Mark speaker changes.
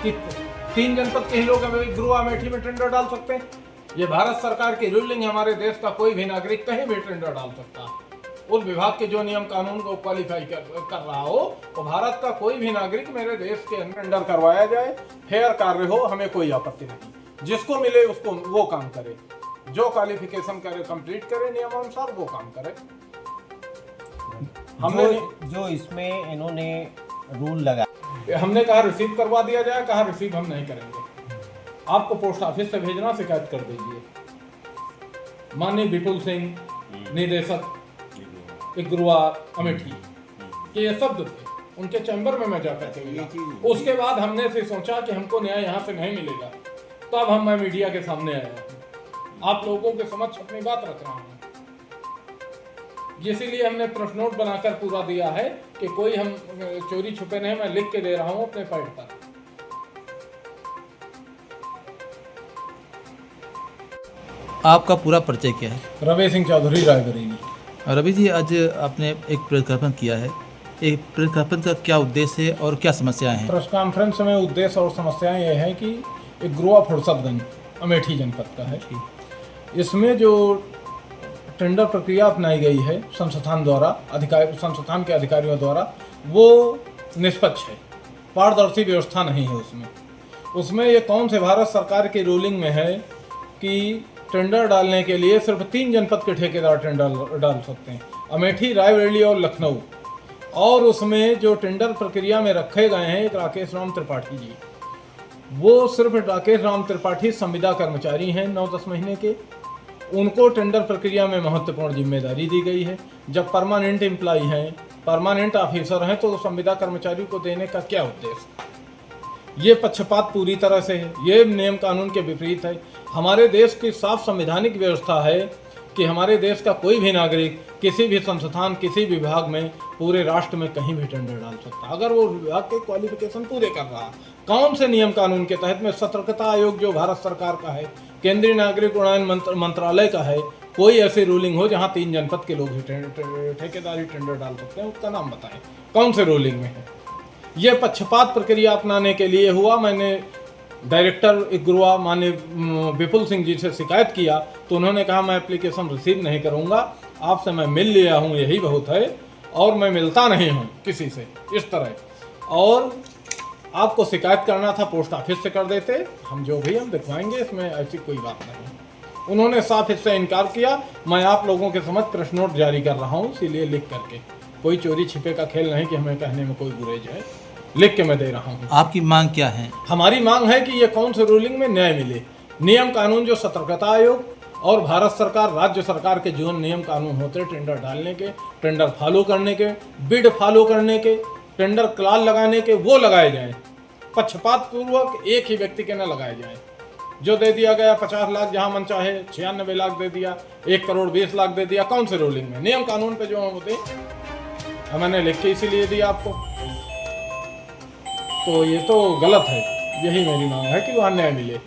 Speaker 1: कि 3 जनपद के ही लोग गुरुआ अमेठी में टेंडर डाल सकते हैं। ये भारत सरकार की रूलिंग है, हमारे देश का कोई भी नागरिक कहीं भी टेंडर डाल सकता है। उस विभाग के जो नियम कानून को क्वालिफाई कर रहा हो, तो भारत का कोई भी नागरिक मेरे देश के अंदर टेंडर करवाया जाए, फेयर कार्य हो, हमें कोई आपत्ति नहीं। जिसको मिले उसको वो काम करे, जो क्वालिफिकेशन करे कंप्लीट करे नियमानुसार वो काम करे। हमने
Speaker 2: जो इसमें इन्होंने रूल लगा,
Speaker 1: हमने कहा रिसीव करवा दिया जाए, कहा रिसीव हम नहीं करेंगे, आपको पोस्ट ऑफिस से भेजना, शिकायत कर दीजिए। माननीय विपुल सिंह निदेशक गुरुआ अमेठी के ये शब्द थे, उनके चैम्बर में मैं जाकर के मिला। उसके बाद हमने से सोचा कि हमको न्याय यहाँ से नहीं मिलेगा, तब मैं मीडिया के सामने आया हूँ, आप लोगों के समक्ष अपनी बात रख रहा हूँ। इसीलिए हमने प्रश्न नोट बनाकर पूरा दिया है कि कोई हम चोरी छुपे नहीं, मैं लिख के दे रहा हूँ अपने पैड पर।
Speaker 3: आपका पूरा परिचय क्या है?
Speaker 1: रवि सिंह चौधरी, रायबरेली।
Speaker 3: रवि जी, आज आपने एक प्रेस कॉन्फ्रेंस किया है, एक प्रेस कॉन्फ्रेंस का क्या उद्देश्य है और क्या समस्याएं हैं?
Speaker 1: प्रेस कॉन्फ्रेंस में उद्देश्य और समस्याएं ये हैं कि एक गुरुआ फुर्सतगंज अमेठी जनपद का है। इसमें जो टेंडर प्रक्रिया अपनाई गई है संस्थान द्वारा, संस्थान के अधिकारियों द्वारा, वो निष्पक्ष है, पारदर्शी व्यवस्था नहीं है उसमें ये कौन से भारत सरकार की रूलिंग में है कि टेंडर डालने के लिए सिर्फ 3 जनपद के ठेकेदार टेंडर डाल सकते हैं, अमेठी, रायबरेली और लखनऊ। और उसमें जो टेंडर प्रक्रिया में रखे गए हैं एक राकेश राम त्रिपाठी जी, वो सिर्फ राकेश राम त्रिपाठी संविदा कर्मचारी हैं 9-10 महीने के, उनको टेंडर प्रक्रिया में महत्वपूर्ण जिम्मेदारी दी गई है। जब परमानेंट एम्प्लॉय हैं, परमानेंट ऑफिसर हैं, तो संविदा कर्मचारी को देने का क्या उद्देश्य? ये पक्षपात पूरी तरह से है, ये नियम कानून के विपरीत है। हमारे देश की साफ संवैधानिक व्यवस्था है कि हमारे देश का कोई भी नागरिक किसी भी संस्थान, किसी विभाग में, पूरे राष्ट्र में कहीं भी टेंडर डाल सकता है, अगर वो विभाग के क्वालिफिकेशन पूरे कर रहा। कौन से नियम कानून के तहत में? सतर्कता आयोग जो भारत सरकार का है, केंद्रीय नागरिक उड्डयन मंत्रालय का है, कोई ऐसी रूलिंग हो जहाँ 3 जनपद के लोग ही ठेकेदारी टेंडर डाल सकते हैं, उसका नाम बताएं, कौन से रूलिंग में है? ये पक्षपात प्रक्रिया अपनाने के लिए हुआ। मैंने डायरेक्टर गुरुआ माननीय विपुल सिंह जी से शिकायत किया, तो उन्होंने कहा मैं एप्लीकेशन रिसीव नहीं करूंगा, आपसे मैं मिल लिया हूं, यही बहुत है, और मैं मिलता नहीं हूं किसी से इस तरह। और आपको शिकायत करना था पोस्ट ऑफिस से कर देते, हम जो भी हम दिखवाएंगे, इसमें ऐसी कोई बात नहीं। उन्होंने साफ इससे इनकार किया। मैं आप लोगों के समझ प्रेस नोट जारी कर रहा हूँ, इसीलिए लिख करके, कोई चोरी छिपे का खेल नहीं कि हमें कहने में कोई गुरेज है, लिख के मैं दे रहा हूँ।
Speaker 3: आपकी मांग क्या है?
Speaker 1: हमारी मांग है कि ये कौन से रूलिंग में न्याय मिले। नियम कानून जो सतर्कता आयोग और भारत सरकार, राज्य सरकार के जो नियम कानून होते हैं टेंडर डालने के, टेंडर फॉलो करने के, बिड फॉलो करने के, टेंडर क्लास लगाने के, वो लगाए जाएं। पक्षपात पूर्वक एक ही व्यक्ति के न लगाए जाएं। जो दे दिया गया 50 लाख, जहाँ मन चाहे 96 लाख दे दिया, 1 करोड़ 20 लाख दे दिया, कौन से रूलिंग में? नियम कानून पे जो होते मैंने लिख के इसीलिए दिया आपको, तो ये तो गलत है। यही मेरी मांग है कि वहाँ न्याय मिले।